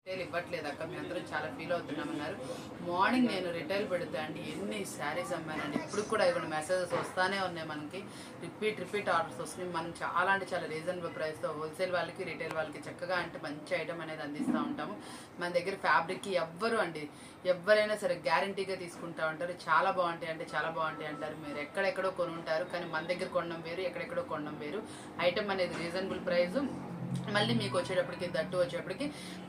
Retail ఇవ్వట్లేదు అక్క, మీ అందరం చాలా ఫీల్ అవుతున్నామన్నారు. మార్నింగ్ నేను రిటైల్ పెడతా అండి, ఎన్ని శారీస్ అమ్మానండి. ఇప్పుడు కూడా ఇవ్వండి మెసేజెస్ వస్తూనే ఉన్నాయి, మనకి రిపీట్ ఆర్డర్స్ వస్తున్నాయి. మనం చాలా అంటే చాలా రీజనబుల్ ప్రైస్తో హోల్సేల్ వాళ్ళకి రిటైల్ వాళ్ళకి చక్కగా అంటే మంచి ఐటమ్ అనేది అందిస్తూ ఉంటాము. మన దగ్గర ఫ్యాబ్రిక్కి ఎవరైనా సరే గ్యారంటీగా తీసుకుంటా ఉంటారు. చాలా బాగుంటాయి అంటే చాలా బాగుంటాయి అంటారు. మీరు ఎక్కడెక్కడో కొని ఉంటారు, కానీ మన దగ్గర కొనడం వేరు, ఎక్కడెక్కడో కొనడం వేరు. ఐటమ్ అనేది రీజనబుల్ ప్రైస్. మళ్ళీ మీకు వచ్చేటప్పటికి దట్టు వచ్చేటప్పటికి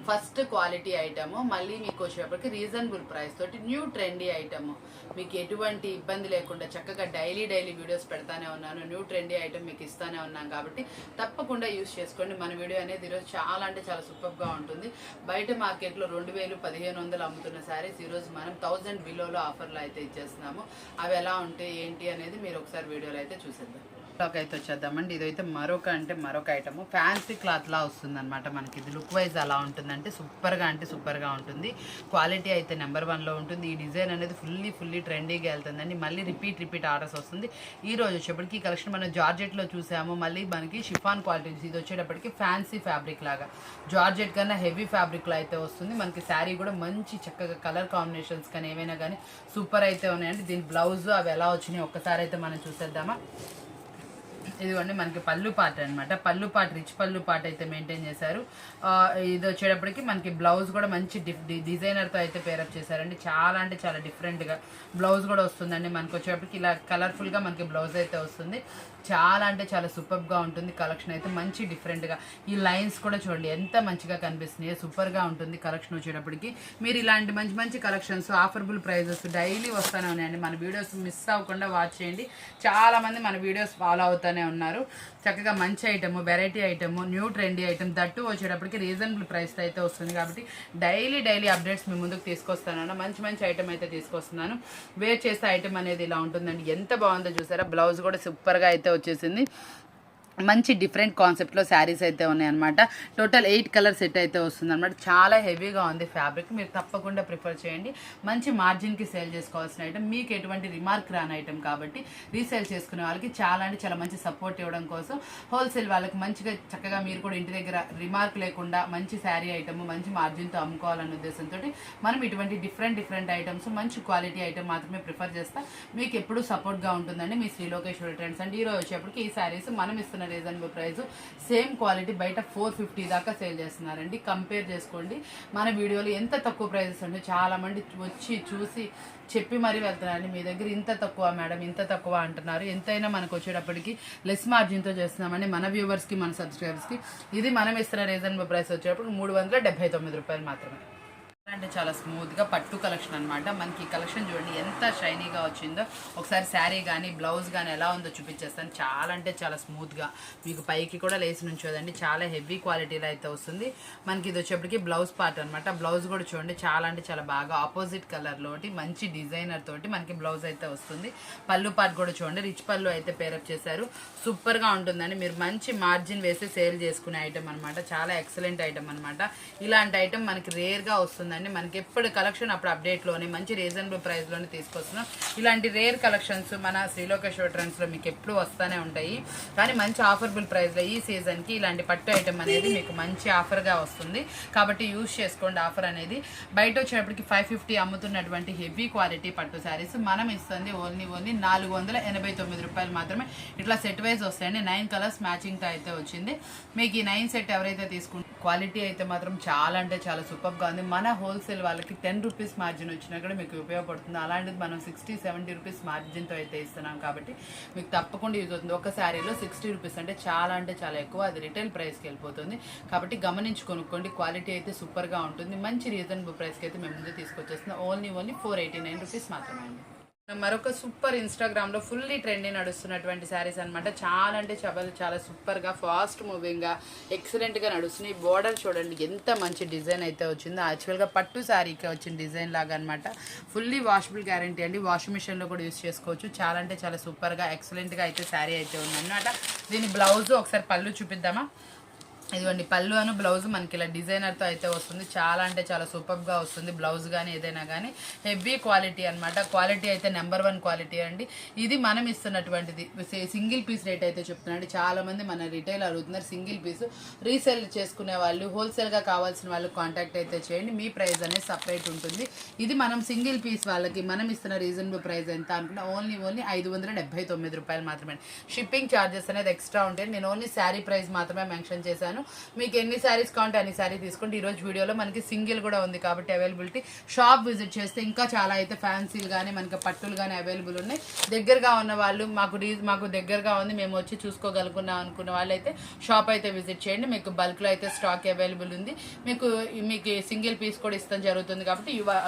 ఫస్ట్ క్వాలిటీ ఐటము, మళ్ళీ మీకు వచ్చేటప్పటికి రీజనబుల్ ప్రైస్ తోటి న్యూ ట్రెండీ ఐటము. మీకు ఎటువంటి ఇబ్బంది లేకుండా చక్కగా డైలీ వీడియోస్ పెడతానే ఉన్నాను. న్యూ ట్రెండీ ఐటమ్ మీకు ఇస్తానే ఉన్నాను కాబట్టి తప్పకుండా యూస్ చేసుకోండి. మన వీడియో అనేది ఈరోజు చాలా అంటే చాలా సూపర్గా ఉంటుంది. బయట మార్కెట్లో 2000, 1500 అమ్ముతున్న శారీస్ ఈరోజు మనం 1000 బిలోలో ఆఫర్లు అయితే ఇచ్చేస్తున్నాము. అవి ఎలా ఉంటాయి ఏంటి అనేది మీరు ఒకసారి వీడియోలో అయితే చూసేద్దాం. స్టాక్ అయితే వచ్చేద్దామండి. ఇదైతే మరొక ఐటమ్ ఫ్యాన్సీ క్లాత్ లా వస్తుంది అనమాట. మనకి ఇది లుక్ వైజ్ అలా ఉంటుందంటే సూపర్గా ఉంటుంది. క్వాలిటీ అయితే నెంబర్ 1లో ఉంటుంది. ఈ డిజైన్ అనేది ఫుల్లీ ట్రెండీగా వెళ్తుందండి. మళ్ళీ రిపీట్ ఆర్డర్స్ వస్తుంది. ఈ రోజు వచ్చేప్పటికి ఈ కలెక్షన్ మనం జార్జెట్లో చూసాము. మళ్ళీ మనకి షిఫాన్ క్వాలిటీ, ఇది వచ్చేటప్పటికి ఫ్యాన్సీ ఫ్యాబ్రిక్ లాగా జార్జెట్ కన్నా హెవీ ఫ్యాబ్రిక్లో అయితే వస్తుంది. మనకి శారీ కూడా మంచి చక్కగా కలర్ కాంబినేషన్స్ కానీ ఏమైనా కానీ సూపర్ అయితే ఉన్నాయండి. దీని బ్లౌజ్ అవి ఎలా వచ్చినాయి ఒక్కసారి అయితే మనం చూసేద్దామా. ఇదిగోండి మనకి పళ్ళు పాట అనమాట. పళ్ళు పాట రిచ్ పళ్ళు పాట అయితే మెయింటైన్ చేశారు. ఇది వచ్చేటప్పటికి మనకి బ్లౌజ్ కూడా మంచి డిజైనర్తో అయితే పేరప్ చేశారండి. చాలా అంటే చాలా డిఫరెంట్గా బ్లౌజ్ కూడా వస్తుందండి. మనకి వచ్చేటప్పటికి ఇలా కలర్ఫుల్గా మనకి బ్లౌజ్ అయితే వస్తుంది. చాలా అంటే చాలా సూపర్గా ఉంటుంది. కలెక్షన్ అయితే మంచి డిఫరెంట్గా, ఈ లైన్స్ కూడా చూడండి ఎంత మంచిగా కనిపిస్తున్నాయి. సూపర్గా ఉంటుంది కలెక్షన్ వచ్చేటప్పటికి. మీరు ఇలాంటి మంచి కలెక్షన్స్ ఆఫర్బుల్ ప్రైజెస్ డైలీ వస్తూనే ఉన్నాయండి. మన వీడియోస్ మిస్ అవ్వకుండా వాచ్ చేయండి. చాలామంది మన వీడియోస్ ఫాలో అవుతూనే ఉన్నారు. చక్కగా మంచి item, variety item, new trendy item, that వచ్చేటప్పటికి రీజనబుల్ ప్రైస్ అయితే వస్తుంది. కాబట్టి డైలీ అప్డేట్స్ మీ ముందుకు తీసుకొస్తాను. మంచి ఐటమ్ అయితే తీసుకొస్తున్నాను. వేర్ చేసే ఐటమ్ అనేది ఇలా ఉంటుందండి. ఎంత బాగుందో చూసారా. బ్లౌజ్ కూడా సూపర్గా అయితే వచ్చేసింది. మంచి డిఫరెంట్ కాన్సెప్ట్లో శారీస్ అయితే ఉన్నాయన్నమాట. టోటల్ 8 కలర్ సెట్ అయితే వస్తుంది అనమాట. చాలా హెవీగా ఉంది ఫ్యాబ్రిక్. మీరు తప్పకుండా ప్రిఫర్ చేయండి. మంచి మార్జిన్కి సేల్ చేసుకోవాల్సిన ఐటమ్, మీకు ఎటువంటి రిమార్క్ రాని ఐటమ్ కాబట్టి రీసేల్ చేసుకునే వాళ్ళకి చాలా అంటే చాలా మంచి సపోర్ట్ ఇవ్వడం కోసం హోల్సేల్ వాళ్ళకి మంచిగా చక్కగా మీరు కూడా ఇంటి దగ్గర రిమార్క్ లేకుండా మంచి శారీ ఐటమ్ మంచి మార్జిన్తో అమ్ముకోవాలనే ఉద్దేశంతో మనం ఇటువంటి డిఫరెంట్ ఐటమ్స్ మంచి క్వాలిటీ ఐటమ్ మాత్రమే ప్రిఫర్ చేస్తా. మీకు ఎప్పుడు సపోర్ట్గా ఉంటుందండి మీ శ్రీ లోకేశ్వరి ట్రెండ్స్. అండ్ ఈరోజు వచ్చేప్పటికి ఈ శారీస్ మనం ఇస్తున్న రీజనబుల్ ప్రైస్ సేమ్ క్వాలిటీ బయట 450 దాకా సేల్ చేస్తున్నారండి. కంపేర్ చేసుకోండి. మన వీడియోలో ఎంత తక్కువ ప్రైజెస్ అంటే చాలా మంది వచ్చి చూసి చెప్పి మరీ వెళ్తున్నారండి. మీ దగ్గర ఇంత తక్కువ మేడం, ఇంత తక్కువ అంటున్నారు. ఎంతైనా మనకు వచ్చేటప్పటికి లెస్ మార్జిన్తో చేస్తున్నామండి మన వ్యూవర్స్కి, మన సబ్స్క్రైబర్స్కి. ఇది మనం ఇస్తున్న రీజనబుల్ ప్రైస్ వచ్చేటప్పుడు 379 రూపాయలు మాత్రమే. అంటే చాలా స్మూత్గా పట్టు కలెక్షన్ అనమాట. మనకి ఈ కలెక్షన్ చూడండి ఎంత షైనీగా వచ్చిందో. ఒకసారి శారీ కానీ బ్లౌజ్ కానీ ఎలా ఉందో చూపించేస్తాను. చాలా అంటే చాలా స్మూత్గా మీకు పైకి కూడా లేసి నుంచోదండి. చాలా హెవీ క్వాలిటీలో అయితే వస్తుంది. మనకి ఇది వచ్చేప్పటికి బ్లౌజ్ పార్ట్ అనమాట. బ్లౌజ్ కూడా చూడండి చాలా అంటే చాలా బాగా ఆపోజిట్ కలర్లోటి మంచి డిజైనర్ తోటి మనకి బ్లౌజ్ అయితే వస్తుంది. పళ్ళు పార్ట్ కూడా చూడండి రిచ్ పళ్ళు అయితే పేరప్ చేశారు. సూపర్గా ఉంటుందండి. మీరు మంచి మార్జిన్ వేసి సేల్ చేసుకునే ఐటమ్ అనమాట. చాలా ఎక్సలెంట్ ఐటమ్ అనమాట. ఇలాంటి ఐటమ్ మనకి రేర్గా వస్తుంది. మనకి ఎప్పుడు కలెక్షన్ అప్పుడు అప్డేట్లోనే మంచి రీజనబుల్ ప్రైస్లోనే తీసుకొస్తున్నాం. ఇలాంటి రేర్ కలెక్షన్స్ మన శ్రీలోకేశ్వర ట్రెండ్స్లో మీకు ఎప్పుడు వస్తూనే ఉంటాయి. కానీ మంచి ఆఫర్బుల్ ప్రైస్లో ఈ సీజన్కి ఇలాంటి పట్టు ఐటమ్ అనేది మీకు మంచి ఆఫర్గా వస్తుంది. కాబట్టి యూజ్ చేసుకోండి ఆఫర్ అనేది. బయట వచ్చేటప్పటికి 550 అమ్ముతున్నటువంటి హెవీ క్వాలిటీ పట్టు శారీస్ మనం ఇస్తుంది ఓన్లీ 489 రూపాయలు మాత్రమే. ఇట్లా సెట్ వైజ్ వస్తాయండి. 9 కలర్స్ మ్యాచింగ్తో అయితే వచ్చింది. మీకు ఈ 9 సెట్ ఎవరైతే తీసుకుంటారో క్వాలిటీ అయితే మాత్రం చాలా అంటే చాలా సూపర్గా ఉంది. మన హోల్సేల్ వాళ్ళకి 10 రూపీస్ మార్జిన్ వచ్చినా కూడా మీకు ఉపయోగపడుతుంది. అలాంటిది మనం 60-70 రూపీస్ మార్జిన్తో అయితే ఇస్తున్నాం కాబట్టి మీకు తప్పకుండా యూజ్ అవుతుంది. ఒక శారీలో 60 రూపీస్ అంటే చాలా ఎక్కువ. అది రిటైల్ ప్రైస్కి వెళ్ళిపోతుంది. కాబట్టి గమనించి కొనుక్కోండి. క్వాలిటీ అయితే సూపర్గా ఉంటుంది. మంచి రీజనబుల్ ప్రైస్కి అయితే మేము ముందు తీసుకొచ్చేస్తున్నాం. ఓన్లీ 489 రూపీస్ మాత్రమే అండి. మరొక సూపర్ ఇన్స్టాగ్రామ్లో ఫుల్లీ ట్రెండీ నడుస్తున్నటువంటి శారీస్ అనమాట. చాలా అంటే చాలా సూపర్గా ఫాస్ట్ మూవింగ్గా ఎక్సలెంట్గా నడుస్తున్నాయి. బోర్డర్ చూడండి ఎంత మంచి డిజైన్ అయితే వచ్చిందో. యాక్చువల్గా పట్టు శారీకి వచ్చిన డిజైన్ లాగా అనమాట. ఫుల్లీ వాషబుల్ గ్యారంటీ అండి. వాషింగ్ మిషన్లో కూడా యూజ్ చేసుకోవచ్చు. చాలా అంటే చాలా సూపర్గా ఎక్సలెంట్గా అయితే శారీ అయితే ఉందన్నమాట. దీని బ్లౌజ్ ఒకసారి పళ్ళు చూపిద్దామా. ఇదిగోండి పళ్ళు అను బ్లౌజ్ మనకి ఇలా డిజైనర్తో అయితే వస్తుంది. చాలా అంటే చాలా సూపర్గా వస్తుంది. బ్లౌజ్ కానీ ఏదైనా కానీ హెవీ క్వాలిటీ అనమాట. క్వాలిటీ అయితే నెంబర్ 1 క్వాలిటీ అండి. ఇది మనం ఇస్తున్నటువంటిది సింగిల్ పీస్ రేట్ అయితే చెప్తున్నాండి. చాలామంది మన రిటైల్ అడుగుతున్నారు. సింగిల్ పీస్ రీసేల్ చేసుకునే వాళ్ళు, హోల్సేల్గా కావాల్సిన వాళ్ళు కాంటాక్ట్ అయితే చేయండి. మీ ప్రైస్ అనేది సపరేట్ ఉంటుంది. ఇది మనం సింగిల్ పీస్ వాళ్ళకి మనం ఇస్తున్న రీజనబుల్ ప్రైస్ ఎంత అనుకున్నా ఓన్లీ 579 రూపాయలు మాత్రమే. షిప్పింగ్ ఛార్జెస్ అనేది ఎక్స్ట్రా ఉంటాయి. నేను ఓన్లీ శారీ ప్రైస్ మాత్రమే మెన్షన్ చేశాను. మీకు ఎన్ని శారీస్ కావాలంటే అన్ని శారీ తీసుకోండి. ఈరోజు వీడియోలో మనకి సింగిల్ కూడా ఉంది కాబట్టి అవైలబిలిటీ. షాప్ విజిట్ చేస్తే ఇంకా చాలా అయితే ఫ్యాన్సీలు కానీ మనకి పట్టులు కానీ అవైలబుల్ ఉన్నాయి. దగ్గరగా ఉన్న వాళ్ళు మాకు దగ్గరగా ఉంది, మేము వచ్చి చూసుకోగలుగున్నాం అనుకున్న వాళ్ళు అయితే షాప్ అయితే విజిట్ చేయండి. మీకు బల్క్లో అయితే స్టాక్ అవైలబుల్ ఉంది. మీకు సింగిల్ పీస్ కూడా ఇస్తాం జరుగుతుంది కాబట్టి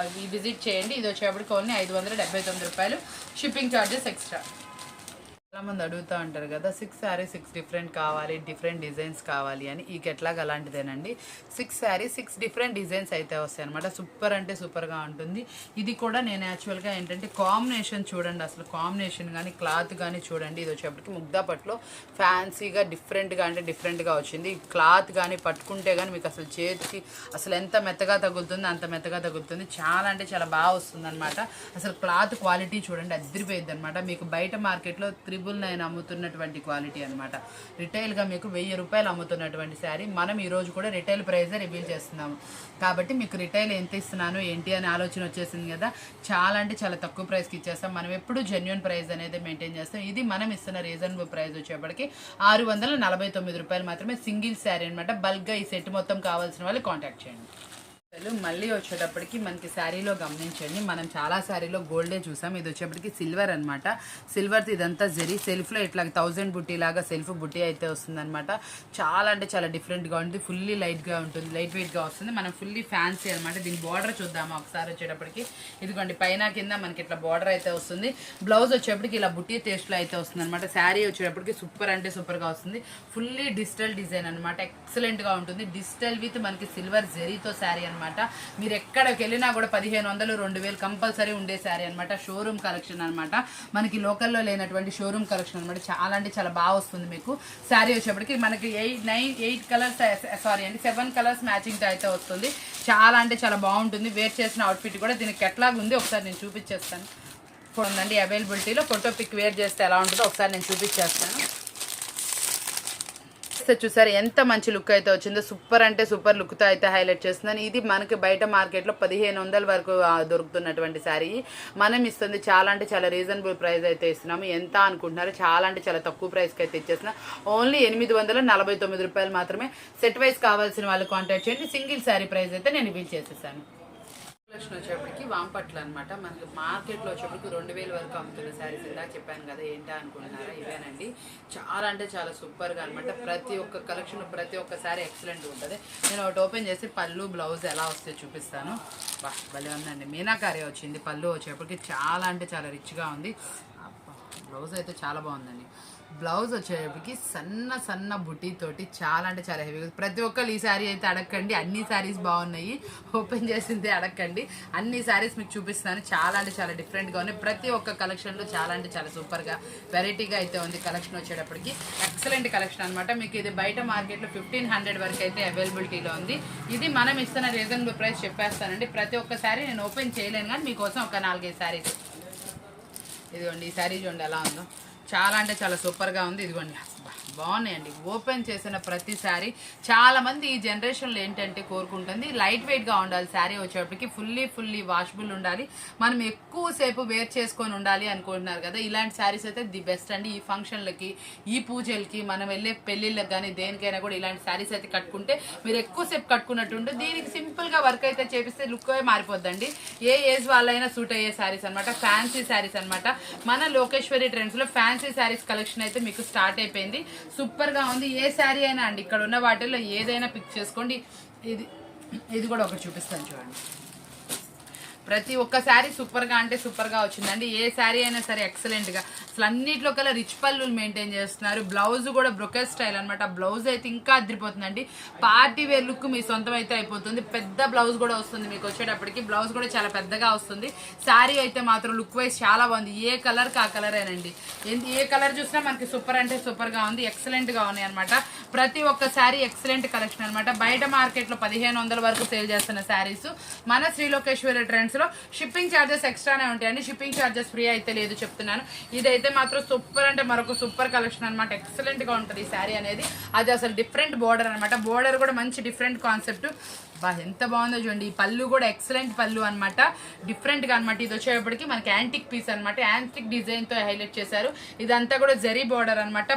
విజిట్ చేయండి. ఇది వచ్చేప్పటికి ఓన్లీ 579 రూపాయలు. Shipping charges extra. చాలామంది అడుగుతూ ఉంటారు కదా 6 శారీస్ 6 డిఫరెంట్ కావాలి, డిఫరెంట్ డిజైన్స్ కావాలి అని. ఈ కెట్లాగ్ అలాంటిదేనండి. 6 శారీస్ 6 డిఫరెంట్ డిజైన్స్ అయితే వస్తాయి అనమాట. సూపర్ అంటే సూపర్గా ఉంటుంది. ఇది కూడా నేను యాక్చువల్గా ఏంటంటే కాంబినేషన్ చూడండి, అసలు కాంబినేషన్ కానీ క్లాత్ కానీ చూడండి. ఇది వచ్చేప్పటికి ముగ్దా పట్టులో ఫ్యాన్సీగా డిఫరెంట్గా అంటే డిఫరెంట్గా వచ్చింది. క్లాత్ కానీ పట్టుకుంటే కానీ మీకు అసలు చేతికి అసలు ఎంత మెత్తగా తగులుతుంది అంత మెత్తగా తగులుతుంది. చాలా అంటే చాలా బాగా వస్తుంది అనమాట. అసలు క్లాత్ క్వాలిటీ చూడండి, అదిరిపోయింది అనమాట. మీకు బయట మార్కెట్లో 999 అమ్ముతున్నటువంటి క్వాలిటీ అనమాట. రిటైల్గా మీకు 1000 రూపాయలు అమ్ముతున్నటువంటి శారీ మనం ఈరోజు కూడా రిటైల్ ప్రైజే రివీల్ చేస్తున్నాము. కాబట్టి మీకు రిటైల్ ఎంత ఇస్తున్నాను ఏంటి అని ఆలోచన వచ్చేసింది కదా. చాలా అంటే చాలా తక్కువ ప్రైస్కి ఇచ్చేస్తాం. మనం ఎప్పుడు జెన్యున్ ప్రైస్ అనేది మెయింటైన్ చేస్తాం. ఇది మనం ఇస్తున్న రీజనబుల్ ప్రైస్ వచ్చేప్పటికి 649 రూపాయలు మాత్రమే. సింగిల్ శారీ అనమాట. బల్క్గా ఈ సెట్ మొత్తం కావాల్సిన వాళ్ళు కాంటాక్ట్ చేయండి. మళ్ళీ వచ్చేటప్పటికి మనకి శారీలో గమనించండి, మనం చాలా శారీలో గోల్డే చూసాం. ఇది వచ్చేప్పటికి సిల్వర్ అనమాట. సిల్వర్ది ఇదంతా జరీ సెల్ఫ్లో ఇట్లా 1000 బుట్టి లాగా సెల్ఫ్ బుట్టి అయితే వస్తుంది అనమాట. చాలా అంటే చాలా డిఫరెంట్గా ఉంటుంది. ఫుల్లీ లైట్గా ఉంటుంది, లైట్ వెయిట్గా వస్తుంది. మనం ఫుల్లీ ఫ్యాన్సీ అనమాట. దీని బార్డర్ చూద్దాము ఒకసారి. వచ్చేటప్పటికి ఇదిగోండి పైన కింద మనకి ఇట్లా బార్డర్ అయితే వస్తుంది. బ్లౌజ్ వచ్చేప్పటికి ఇలా బుట్టి టేస్ట్లో అయితే వస్తుంది అనమాట. శారీ వచ్చేటప్పటికి సూపర్ అంటే సూపర్గా వస్తుంది. ఫుల్లీ డిజిటల్ డిజైన్ అనమాట. ఎక్సలెంట్గా ఉంటుంది. డిజిటల్ విత్ మనకి సిల్వర్ జరీతో శారీ అనమాట. మీరు ఎక్కడికి వెళ్ళినా కూడా 1500 2000 కంపల్సరీ ఉండే శారీ అనమాట. షోరూమ్ కలెక్షన్ అనమాట. మనకి లోకల్లో లేనటువంటి షోరూమ్ కలెక్షన్ అనమాట. చాలా అంటే చాలా బాగా వస్తుంది మీకు. శారీ వచ్చేప్పటికి మనకి 7 కలర్స్ మ్యాచింగ్ అయితే వస్తుంది. చాలా అంటే చాలా బాగుంటుంది. వేర్ చేసిన అవుట్ఫిట్ కూడా దీనికి ఎట్లాగా ఉంది ఒకసారి నేను చూపించేస్తాను. ఉందండి అవైలబిలిటీలో. ఫోటో పిక్ వేర్ చేస్తే ఎలా ఉంటుందో ఒకసారి నేను చూపించేస్తాను. చూసారు ఎంత మంచి లుక్ అయితే వచ్చిందో. సూపర్ అంటే సూపర్ లుక్తో అయితే హైలైట్ చేస్తున్నాను. ఇది మనకి బయట మార్కెట్లో 1500 వరకు దొరుకుతున్నటువంటి శారీ మనం ఇస్తుంది. చాలా అంటే చాలా రీజనబుల్ ప్రైస్ అయితే ఇస్తున్నాము. ఎంత అనుకుంటున్నారు? చాలా అంటే చాలా తక్కువ ప్రైస్కి అయితే ఇచ్చేస్తున్నాం. ఓన్లీ 849 రూపాయలు మాత్రమే. సెట్ వైజ్ కావాల్సిన వాళ్ళు కాంటాక్ట్ చేయండి. సింగిల్ శారీ ప్రైస్ అయితే నేను రివీల్ చేసేసాను. కలెక్షన్ వచ్చేప్పటికి వాంపట్లు అనమాట. మనకి మార్కెట్లో వచ్చేప్పటికి 2000 వరకు అమ్ముతున్న శారీస్ ఇలా చెప్పాను కదా. ఏంటా అనుకుంటున్నారా? ఇవేనండి. చాలా అంటే చాలా సూపర్గా అనమాట. ప్రతి ఒక్క కలెక్షన్ ప్రతి ఒక్క శారీ ఎక్సలెంట్ ఉంటుంది. నేను ఒకటి ఓపెన్ చేసి పళ్ళు బ్లౌజ్ ఎలా వస్తే చూపిస్తాను. భలే ఉందండి. మీనాకారి వచ్చింది. పళ్ళు వచ్చేప్పటికి చాలా అంటే చాలా రిచ్గా ఉంది. బ్లౌజ్ అయితే చాలా బాగుందండి. బ్లౌజ్ వచ్చేటప్పటికి సన్న బుటీతోటి చాలా అంటే చాలా హెవీగా. ప్రతి ఒక్కరు ఈ శారీ అయితే అడగండి. అన్ని శారీస్ బాగున్నాయి. ఓపెన్ చేసిందే అడగండి. అన్ని శారీస్ మీకు చూపిస్తాను. చాలా అంటే చాలా డిఫరెంట్గా ఉన్నాయి. ప్రతి ఒక్క కలెక్షన్లో చాలా అంటే చాలా సూపర్గా వెరైటీగా అయితే ఉంది. కలెక్షన్ వచ్చేటప్పటికి ఎక్సలెంట్ కలెక్షన్ అనమాట. మీకు ఇది బయట మార్కెట్లో 1500 వరకు అయితే అవైలబిలిటీలో ఉంది. ఇది మనం ఇస్తున్న రీజనబుల్ ప్రైస్ చెప్పేస్తానండి. ప్రతి ఒక్క శారీ నేను ఓపెన్ చేయలేను కానీ మీకోసం ఒక 4-5 శారీస్. ఇదిగోండి ఈ శారీ చూడండి ఎలా ఉందో. చాలా అంటే చాలా సూపర్గా ఉంది. ఇదిగోండి బాగున్నాయండి. ఓపెన్ చేసిన ప్రతి శారీ చాలా మంది ఈ జనరేషన్లో ఏంటంటే కోరుకుంటుంది లైట్ వెయిట్గా ఉండాలి. శారీ వచ్చేటప్పటికి ఫుల్లీ వాషబుల్ ఉండాలి. మనం ఎక్కువసేపు వేర్ చేసుకొని ఉండాలి అనుకుంటున్నారు కదా. ఇలాంటి శారీస్ అయితే ది బెస్ట్ అండి. ఈ ఫంక్షన్లకి, ఈ పూజలకి, మనం వెళ్ళే పెళ్ళిళ్ళకి కానీ దేనికైనా కూడా ఇలాంటి శారీస్ అయితే కట్టుకుంటే మీరు ఎక్కువసేపు కట్టుకున్నట్టుంటే దీనికి సింపుల్గా వర్క్ అయితే చేపిస్తే లుక్ మారిపోద్దండి. ఏ ఏజ్ వాళ్ళైనా సూట్ అయ్యే శారీస్ అనమాట. ఫ్యాన్సీ శారీస్ అనమాట. మన లోకేశ్వరి ట్రెండ్స్లో ఫ్యాన్సీ శారీస్ కలెక్షన్ అయితే మీకు స్టార్ట్ అయిపోయింది. సూపర్గా ఉంది. ఏ శారీ అయినా అండి ఇక్కడ ఉన్న వాటిల్లో ఏదైనా పిక్ చేసుకోండి. ఇది కూడా ఒకటి చూపిస్తాను చూడండి. ప్రతి ఒక్క శారీ సూపర్గా అంటే సూపర్గా వచ్చిందండి. ఏ శారీ అయినా సరే ఎక్సలెంట్గా అసలు అన్నిట్లో కల్లా రిచ్ పళ్ళులు మెయింటైన్ చేస్తున్నారు. బ్లౌజ్ కూడా బ్రొకెట్ స్టైల్ అనమాట. బ్లౌజ్ అయితే ఇంకా అదిరిపోతుందండి. పార్టీ వేర్ లుక్ మీ సొంతం అయితే అయిపోతుంది. పెద్ద బ్లౌజ్ కూడా వస్తుంది మీకు వచ్చేటప్పటికి. బ్లౌజ్ కూడా చాలా పెద్దగా వస్తుంది. శారీ అయితే మాత్రం లుక్ వైజ్ చాలా బాగుంది. ఏ కలర్కి ఆ కలరేనండి. ఏ కలర్ చూసినా మనకి సూపర్ అంటే సూపర్గా ఉంది. ఎక్సలెంట్గా ఉన్నాయి అనమాట. ప్రతి ఒక్క శారీ ఎక్సలెంట్ కలెక్షన్ అనమాట. బయట మార్కెట్లో 1500 వరకు సేల్ చేస్తున్న శారీస్ మన శ్రీలోకేశ్వరి ట్రెండ్స్లో షిప్పింగ్ ఛార్జెస్ ఎక్స్ట్రానే ఉంటాయండి. షిప్పింగ్ ఛార్జెస్ ఫ్రీ అయితే లేదు చెప్తున్నాను. ఇదైతే మాత్రం సూపర్ అంటే మరొక సూపర్ కలెక్షన్ అనమాట. ఎక్సలెంట్గా ఉంటుంది ఈ శారీ అనేది. అది అసలు డిఫరెంట్ బోర్డర్ అనమాట. బోర్డర్ కూడా మంచి డిఫరెంట్ కాన్సెప్ట్. బా ఎంత బాగుందో చూడండి. ఈ పళ్ళు కూడా ఎక్సలెంట్ పళ్ళు అనమాట. డిఫరెంట్గా అనమాట. ఇది వచ్చేటప్పటికి మనకి యాంటిక్ పీస్ అనమాట. యాంటిక్ డిజైన్తో హైలైట్ చేశారు. ఇదంతా కూడా జరీ బోర్డర్ అనమాట.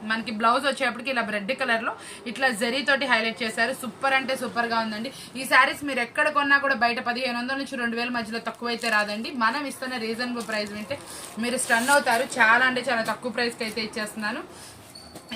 మనకి బ్లౌజ్ వచ్చేటప్పటికి ఇలా రెడ్ కలర్ లో ఇట్లా జరీ తోటి హైలైట్ చేశారు. సూపర్ అంటే సూపర్ గా ఉందండి. ఈ శారీస్ మీరు ఎక్కడ కొన్నా కూడా బయట 1500 నుంచి 2000 మధ్యలో తక్కువ అయితే రాదండి. మనం ఇస్తున్న రీజనబుల్ ప్రైస్ వింటే మీరు స్టన్ అవుతారు. చాలా అంటే చాలా తక్కువ ప్రైస్కి అయితే ఇచ్చేస్తున్నాను.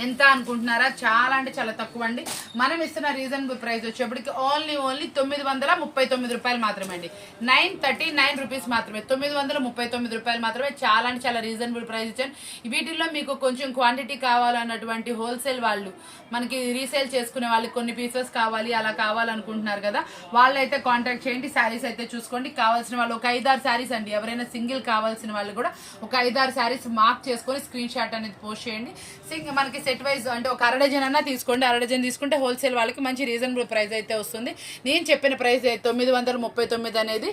ఎంత అనుకుంటున్నారా? చాలా అంటే చాలా తక్కువ అండి. మనం ఇస్తున్న రీజనబుల్ ప్రైస్ వచ్చేప్పటికి ఓన్లీ 939 రూపాయలు మాత్రమే అండి. 939 రూపీస్ మాత్రమే. 939 రూపాయలు మాత్రమే. చాలా అంటే చాలా రీజనబుల్ ప్రైస్ ఇచ్చాను. వీటిల్లో మీకు కొంచెం క్వాంటిటీ కావాలన్నటువంటి హోల్సేల్ వాళ్ళు, మనకి రీసేల్ చేసుకునే వాళ్ళకి కొన్ని పీసెస్ కావాలి అలా కావాలనుకుంటున్నారు కదా, వాళ్ళైతే కాంటాక్ట్ చేయండి. శారీస్ అయితే చూసుకోండి. కావాల్సిన వాళ్ళు ఒక 5-6 శారీస్ అండి. ఎవరైనా సింగిల్ కావాల్సిన వాళ్ళు కూడా ఒక 5-6 శారీస్ మార్క్ చేసుకొని స్క్రీన్ షాట్ అనేది పోస్ట్ చేయండి. మనకి సెట్ వైజ్ అంటే ఒక అరడజన్ అన్నా తీసుకోండి. అరడజన్ తీసుకుంటే హోల్సేల్ వాళ్ళకి మంచి రీజనబుల్ ప్రైస్ అయితే వస్తుంది. నేను చెప్పిన ప్రైస్ 939 అనేది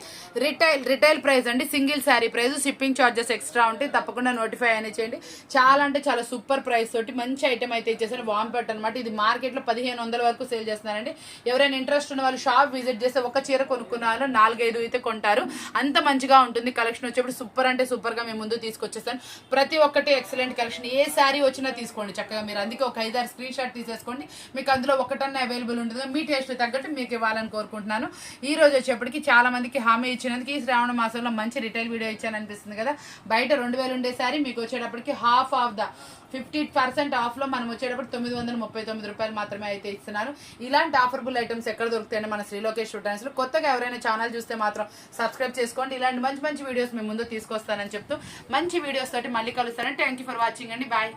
రిటైల్ ప్రైస్ అండి. Single sari price. Shipping charges extra ఉంటాయి. తప్పకుండా నోటిఫై అని చేయండి. చాలా అంటే చాలా సూపర్ ప్రైస్ తోటి మంచి ఐటమ్ అయితే ఇచ్చేసారు. వామ్ పట్ అనమాట. ఇది మార్కెట్లో 1500 వరకు సేల్ చేస్తున్నారండి. ఎవరైనా ఇంట్రెస్ట్ ఉన్న వాళ్ళు షాప్ విజిట్ చేస్తే ఒక చీర కొనుక్కున్న వాళ్ళు 4-5 అయితే కొంటారు. అంత మంచిగా ఉంటుంది కలెక్షన్. వచ్చేప్పుడు సూపర్ అంటే సూపర్ గా మేము ముందు తీసుకొచ్చేస్తాను. ప్రతి ఒక్కటి ఎక్సలెంట్ కలెక్షన్. ఏ శారీ వచ్చినా తీసుకోండి చక్కగా. మీరు అందుకే ఒక 5-6 స్క్రీన్ షాట్ తీసేసుకోండి. మీకు అందులో ఒకటన్నా అవైలబుల్ ఉంటుంది. మీ టేస్ట్ తగ్గట్టు మీకు ఇవ్వాలని కోరుకుంటున్నాను. ఈ రోజు వచ్చేప్పటికి చాలా మందికి హామీ ఇచ్చినందుకు ఈ శ్రావణ మాసంలో మంచి రిటైల్ వీడియో ఇచ్చాను అనిపిస్తుంది కదా. బయట 2000 ఉండే సారీ మీకు వచ్చేటప్పటికి హాఫ్ ఆఫ్ ద 50% ఆఫ్ లో మనం వచ్చేటప్పుడు 939 రూపాయలు మాత్రమే అయితే ఇస్తున్నాను. ఇలాంటి ఆఫర్బుల్ ఐటమ్స్ ఎక్కడ దొరుకుతాయండి మన శ్రీలోకేశ్వరి ట్రెండ్స్ లో. కొత్తగా ఎవరైనా ఛానల్ చూస్తే మాత్రం సబ్స్క్రైబ్ చేసుకోండి. ఇలాంటి మంచి మంచి వీడియోస్ మేము ముందు తీసుకొస్తానని చెప్తూ మంచి వీడియోస్ తోటి మళ్ళీ కలుస్తాను. థ్యాంక్ యూ ఫర్ వాచింగ్ అండి. బాయ్.